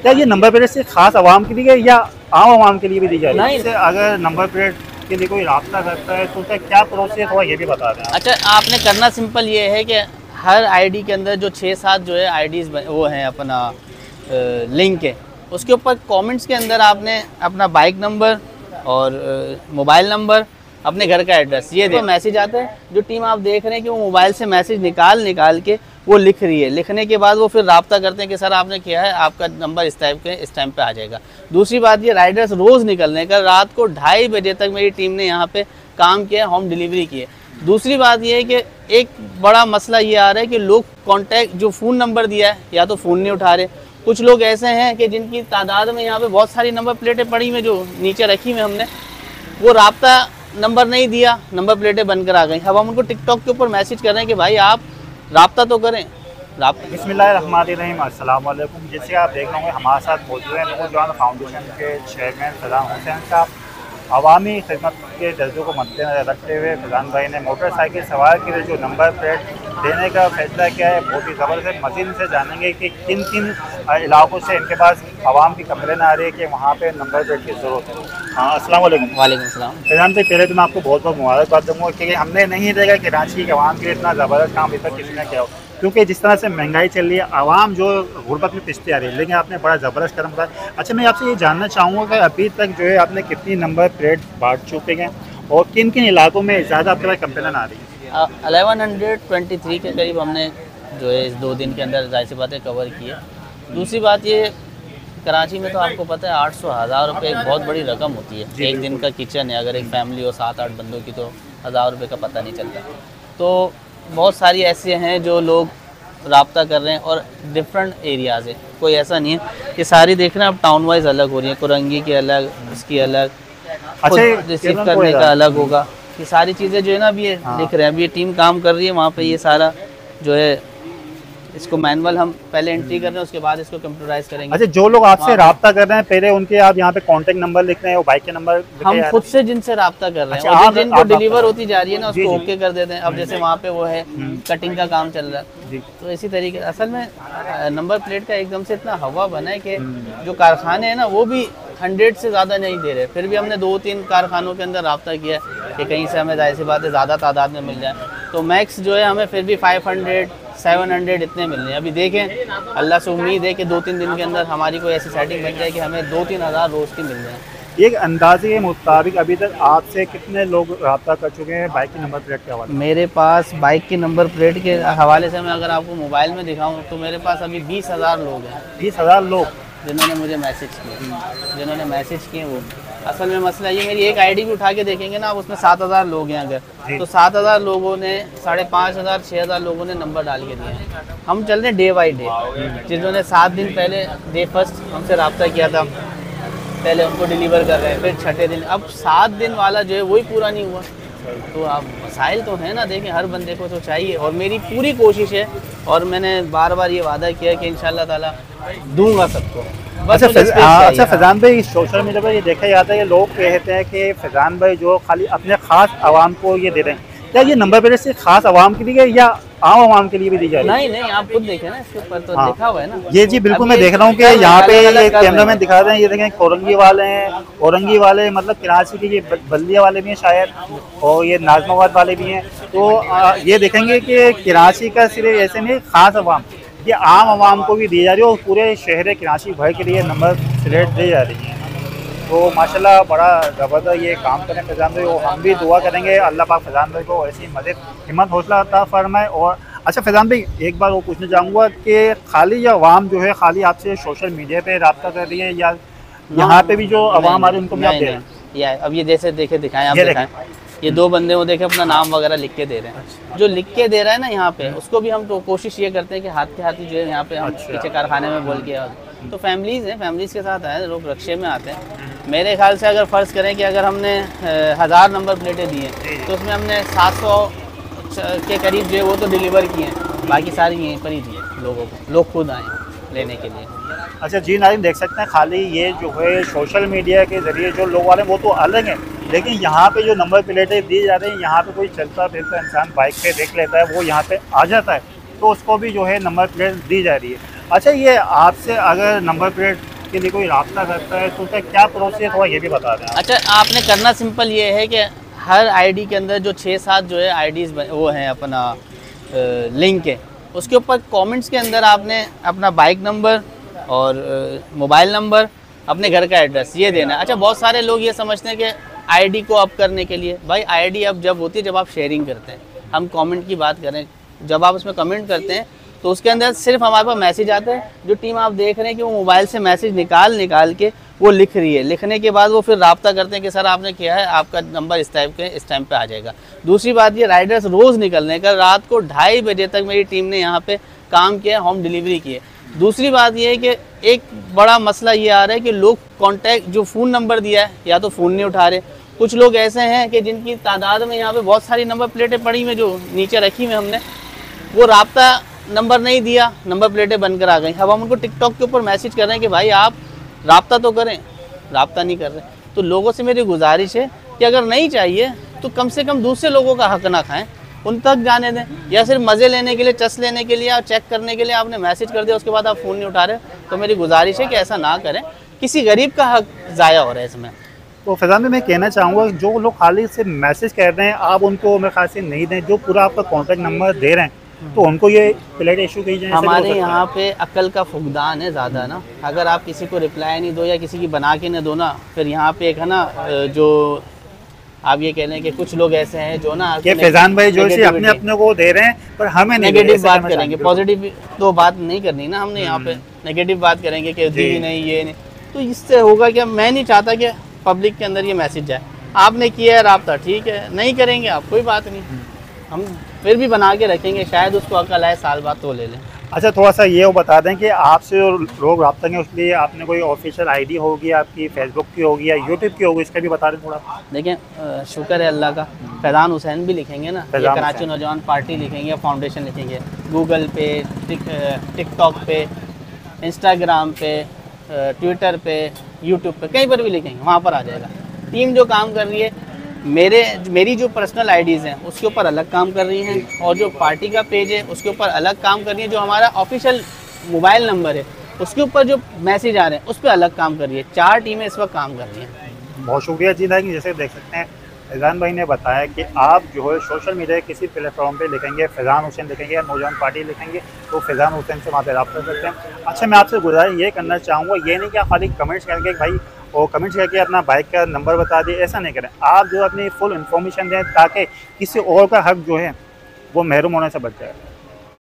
क्या ये number plate से खास आवाम के लिए या आम आवाम के लिए भी दी जा रही है? नहीं। अगर नंबर प्लेट के लिए कोई रास्ता करता है तो क्या प्रोसेस हुआ ये भी बता दें आप। अच्छा, आपने करना सिंपल ये है कि हर आईडी के अंदर जो 6-7 जो है आईडीज़ वो हैं अपना लिंक है, उसके ऊपर कमेंट्स के अंदर आपने अपना बाइक नंबर और मोबाइल नंबर, अपने घर का एड्रेस, ये देखो मैसेज आता है। जो टीम आप देख रहे हैं कि वो मोबाइल से मैसेज निकाल के वो लिख रही है। लिखने के बाद वो फिर राब्ता करते हैं कि सर आपने किया है, आपका नंबर इस टाइप के इस टाइम पे आ जाएगा। दूसरी बात ये राइडर्स रोज़ निकलने का, रात को 2:30 बजे तक मेरी टीम ने यहाँ पे काम किया, होम डिलीवरी की है। दूसरी बात ये है कि एक बड़ा मसला ये आ रहा है कि लोग कॉन्टैक्ट जो फ़ोन नंबर दिया है या तो फ़ोन नहीं उठा रहे। कुछ लोग ऐसे हैं कि जिनकी तादाद में यहाँ पे बहुत सारी नंबर प्लेटें पड़ी हुई जो नीचे रखी हुई हमने, वो राब्ता नंबर नहीं दिया, नंबर प्लेटें बनकर आ गई। अब हम उनको टिकटॉक के ऊपर मैसेज कर रहे हैं कि भाई आप राब्ता तो करें। बिस्मिल्लाहिर्रहमानिर्रहीम, अस्सलाम वालेकुम। जैसे आप देख रहे होंगे हमारे साथ मौजूद हैं नूरजहान फाउंडेशन के चेयरमैन फैज़ान हुसैन साहब। अवामी खिदमत के दर्जों को मद्देनजर रखते हुए फैज़ान भाई ने मोटरसाइकिल सवार के लिए जो नंबर प्लेट देने का फैसला किया है, बहुत ही ज़बरदस्त। मज़ीद से जानेंगे कि किन किन इलाकों से इनके पास आवाम की कंप्लेन आ रही है कि वहाँ पे नंबर प्लेट की ज़रूरत है। हाँ, अस्सलाम वालेकुम। वालेकुम सलाम। फैज़ान भाई, पहले तो मैं आपको बहुत बहुत मुबारकबाद दूँगा क्योंकि हमने नहीं देखा कि कराची के आवाम के लिए इतना ज़बरदस्त काम अभी तक किसी ने किया हो। क्योंकि जिस तरह से महंगाई चल रही है, आवाम जो गुर्बत में पिसती आ रही है, लेकिन आपने बड़ा ज़बरदस्त कदम उठाया। अच्छा, मैं आपसे ये जानना चाहूँगा कि अभी तक जो है आपने कितनी नंबर प्लेट बांट चुके हैं और किन किन इलाकों में ज़्यादा आपके पास कंप्लेन आ रही है? 1123 के करीब हमने जो है इस 2 दिन के अंदर जाहिर सी बातें कवर की है। दूसरी बात ये, कराची में तो आपको पता है 800-1000 रुपये एक बहुत बड़ी रकम होती है। एक दिन का किचन है, अगर एक फैमिली हो 7-8 बंदों की तो 1000 रुपये का पता नहीं चलता। तो बहुत सारी ऐसे हैं जो लोग राब्ता कर रहे हैं और डिफरेंट एरियाज़ है, कोई ऐसा नहीं है कि सारी देख रहे हैं। अब टाउन वाइज अलग हो रही है, कुरंगी की अलग, उसकी अलग, अच्छा, रिसीव करने का अलग होगा। ये सारी चीज़ें जो है ना अभी ये दिख रहे हैं, अभी ये टीम काम कर रही है वहाँ पे। ये सारा जो है इसको मैनुअल हम पहले एंट्री कर रहे हैं, उसके बाद इसको कंप्यूटराइज करेंगे। अच्छा, जो लोग आपसे राब्ता कर रहे हैं पहले उनके आप यहाँ पे कांटेक्ट नंबर लिख रहे हैं, वो बाइक के नंबर हम खुद से जिनसे राब्ता कर रहे हैं। अच्छा, और जिनको डिलीवर होती जा रही है ना उसको जी। ओके कर देते हैं। अब जैसे वहाँ पे वो है कटिंग का काम चल रहा है, तो इसी तरीके असल में नंबर प्लेट का एकदम से इतना हवा बना है कि जो कारखाने हैं ना वो भी 100 से ज़्यादा नहीं दे रहे। फिर भी हमने 2-3 कारखानों के अंदर राब्ता किया कि कहीं से हमें जाहिर सी बात है ज़्यादा तादाद में मिल जाए। तो मैक्स जो है हमें फिर भी 500-700 इतने मिल रहे हैं। अभी देखें, अल्लाह से उम्मीद है कि 2-3 दिन के अंदर हमारी कोई ऐसी सेटिंग बन जाए कि हमें 2-3 हज़ार रोज़ की मिल जाए। एक अंदाजे के मुताबिक अभी तक आपसे कितने लोग राब्ता कर चुके हैं बाइक की नंबर प्लेट के हवाले? मेरे पास बाइक की नंबर प्लेट के हवाले से मैं अगर आपको मोबाइल में दिखाऊं तो मेरे पास अभी 20,000 लोग हैं। 20,000 लोग जिन्होंने मुझे मैसेज किए वो असल में मसला ये, मेरी एक आईडी भी उठा के देखेंगे ना आप, उसमें 7,000 लोग हैं अगर, तो 7,000 लोगों ने 5,500-6,000 लोगों ने नंबर डाल के दिए हैं। हम चल रहे हैं डे बाई डे। जिन्होंने 7 दिन पहले डे फर्स्ट हमसे रब्ता किया था, पहले उनको डिलीवर कर रहे हैं, फिर 6ठे दिन, अब 7 दिन वाला जो है वही पूरा नहीं हुआ। तो आप मसाइल तो है ना, देखें हर बंदे को तो चाहिए। और मेरी पूरी कोशिश है और मैंने बार बार ये वादा किया कि इंशाल्लाह ताला दूंगा सबको। अच्छा फैज़ान भाई, सोशल मीडिया पर ये देखा जाता है, लोग कहते हैं कि फैज़ान भाई जो खाली अपने ख़ास आवाम को ये दे रहे हैं, क्या ये नंबर प्लेट से खास आवाम के लिए या आम आवाम के लिए भी दी जा रही है? नहीं, आप खुद देखें ना, इसके ऊपर तो लिखा हुआ है ना। ये जी बिल्कुल, मैं देख रहा हूँ कि यहाँ पे ये कैमरा में दिखा रहे हैं, ये देखें औरंगी वाले हैं, औरंगी वाले मतलब कराची के, ये बल्दिया वाले भी हैं शायद, और ये नाजमाबाद वाले भी हैं। तो ये देखेंगे कि कराची का सिर्फ ऐसे नहीं, खास आवाम, ये आम आवाम को भी दी जा रही है और पूरे शहर कराची भर के लिए नंबर प्लेट दी जा रही है। तो माशाल्लाह बड़ा ज़बरदस्त ये काम करें फैज़ान भाई, और हम भी दुआ करेंगे अल्लाह पाक फैज़ान भाई को ऐसी मदद, हिम्मत, हौसला अता फरमाए। और अच्छा फैज़ान भाई, एक बार वो पूछना चाहूँगा कि खाली या आवाम जो है खाली आपसे सोशल मीडिया पे रब्ता कर रही है या यहाँ पे भी जो आवाम आ रही है उनको भी आप दे रहे हैं? अब ये जैसे दिखाएं आप, दिखाएं ये 2 बंदे वो देखे अपना नाम वगैरह लिख के दे रहे हैं। जो लिख के दे रहा है ना यहाँ पे, उसको भी हम तो कोशिश ये करते हैं कि हाथ के हाथ ही जो है यहाँ पे हम पीछे कारखाने में बोल के। तो फैमिलीज़ हैं, फैमिलीज़ के साथ आए लोग, रक्शे में आते हैं। मेरे ख्याल से अगर फ़र्ज़ करें कि अगर हमने 1000 नंबर प्लेटें दी हैं तो उसमें हमने 700 के करीब जो है वो तो डिलीवर किए हैं, बाकी सारी यहीं पर ही दी है लोगों को, लोग खुद आए लेने के लिए। अच्छा जी नाज़रीन, देख सकते हैं खाली ये जो है सोशल मीडिया के ज़रिए जो लोग आ रहे हैं वो तो अलग हैं, लेकिन यहाँ पे जो नंबर प्लेटें दी जा रही हैं, यहाँ पे कोई चलता फिरता इंसान बाइक पे देख लेता है, वो यहाँ पे आ जाता है, तो उसको भी जो है नंबर प्लेट दी जा रही है। अच्छा, ये आपसे अगर नंबर प्लेट आपके लिए कोई रास्ता करता है तो उसका क्या प्रोसेस हुआ ये भी बता दें आप। अच्छा, आपने करना सिंपल ये है कि हर आईडी के अंदर जो 6-7 जो है आईडीज़ वो हैं अपना लिंक है, उसके ऊपर कमेंट्स के अंदर आपने अपना बाइक नंबर और मोबाइल नंबर, अपने घर का एड्रेस ये देना है। अच्छा, बहुत सारे लोग ये समझते हैं कि आईडी को अप करने के लिए, भाई आईडी अब जब होती है जब आप शेयरिंग करते हैं। हम कमेंट की बात करें, जब आप उसमें कमेंट करते हैं तो उसके अंदर सिर्फ हमारे पास मैसेज आता है। जो टीम आप देख रहे हैं कि वो मोबाइल से मैसेज निकाल के वो लिख रही है, लिखने के बाद वो फिर राब्ता करते हैं कि सर आपने किया है, आपका नंबर इस टाइप के इस टाइम पे आ जाएगा। दूसरी बात ये, राइडर्स रोज़ निकलने का, रात को 2:30 बजे तक मेरी टीम ने यहाँ पे काम किया, होम डिलीवरी की है। दूसरी बात ये है कि एक बड़ा मसला ये आ रहा है कि लोग कॉन्टैक्ट जो फ़ोन नंबर दिया है या तो फ़ोन नहीं उठा रहे। कुछ लोग ऐसे हैं कि जिनकी तादाद में यहाँ पे बहुत सारी नंबर प्लेटें पड़ी हुई जो नीचे रखी हुई हमने, वो राब्ता नंबर नहीं दिया, नंबर प्लेटें बनकर आ गई। अब हम उनको टिकटॉक के ऊपर मैसेज कर रहे हैं कि भाई आप राब्ता तो करें, राब्ता नहीं कर रहे। तो लोगों से मेरी गुजारिश है कि अगर नहीं चाहिए तो कम से कम दूसरे लोगों का हक ना खाएं, उन तक जाने दें। या सिर्फ मज़े लेने के लिए, चस लेने के लिए और चेक करने के लिए आपने मैसेज कर दिया, उसके बाद आप फ़ोन नहीं उठा रहे, तो मेरी गुजारिश है कि ऐसा ना करें। किसी गरीब का हक ज़ाया हो रहा है इसमें। तो फैज़ान भाई मैं कहना चाहूँगा जो लोग खाली से मैसेज कर रहे हैं आप उनको मेरे ख्याल से नहीं दें, जो पूरा आपका कॉन्टैक्ट नंबर दे रहे हैं तो उनको ये प्लेट इशू की जाए। हमारे यहाँ पे अक्ल का फुकदान है ज़्यादा ना, अगर आप किसी को रिप्लाई नहीं दो या किसी की बना के न दो ना, फिर यहाँ पे एक है ना जो आप ये कह रहे हैं कि कुछ लोग ऐसे हैं जो ना कि फैज़ान भाई जो है अपने अपने को दे रहे हैं पर हमें नहीं, नेगेटिव बात करेंगे, पॉजिटिव तो बात नहीं करनी ना हमने। यहाँ पे नेगेटिव बात करेंगे कि दी नहीं ये नहीं, तो इससे होगा क्या, मैं नहीं चाहता कि पब्लिक के अंदर ये मैसेज जाए। आपने किया है राब्ता, ठीक है, नहीं करेंगे आप कोई बात नहीं, हम फिर भी बना के रखेंगे, शायद उसको अकल आए साल बाद तो ले लें। अच्छा, थोड़ा सा ये बता दें कि आपसे लोग रब्ता करेंगे उसके लिए आपने कोई ऑफिशियल आईडी होगी आपकी, फेसबुक की होगी या यूट्यूब की होगी, इसका भी बता दें थोड़ा। देखें शुक्र है अल्लाह का, फैज़ान हुसैन भी लिखेंगे ना, ये कराची नौजवान पार्टी लिखेंगे, फाउंडेशन लिखेंगे, गूगल पे, टिकटॉक पे, इंस्टाग्राम पे, ट्विटर पे, यूट्यूब पे, कहीं पर भी लिखेंगे, वहाँ पर आ जाएगा। टीम जो काम कर रही है, मेरी जो पर्सनल आईडीज़ हैं उसके ऊपर अलग काम कर रही हैं, और जो पार्टी का पेज है उसके ऊपर अलग काम कर रही है, जो हमारा ऑफिशियल मोबाइल नंबर है उसके ऊपर जो मैसेज आ रहे हैं उस पर अलग काम कर रही है। 4 टीमें इस वक्त काम कर रही हैं। बहुत शुक्रिया जी कि जैसे देख सकते हैं फैज़ान भाई ने बताया कि आप जो है सोशल मीडिया किसी प्लेटफॉर्म पे लिखेंगे फैज़ान हुसैन लिखेंगे या नौजवान पार्टी लिखेंगे तो फैज़ान हुसैन से वहाँ पर रब्ता कर सकते हैं। अच्छा, मैं आपसे गुजारिश ये करना चाहूँगा, ये नहीं कि आप खाली कमेंट्स करके भाई और कमेंट्स करके अपना बाइक का नंबर बता दिए, ऐसा नहीं करें। आप जो अपनी फुल इन्फॉर्मेशन दें ताकि किसी और का हक जो है वो महरूम होने से बच जाए।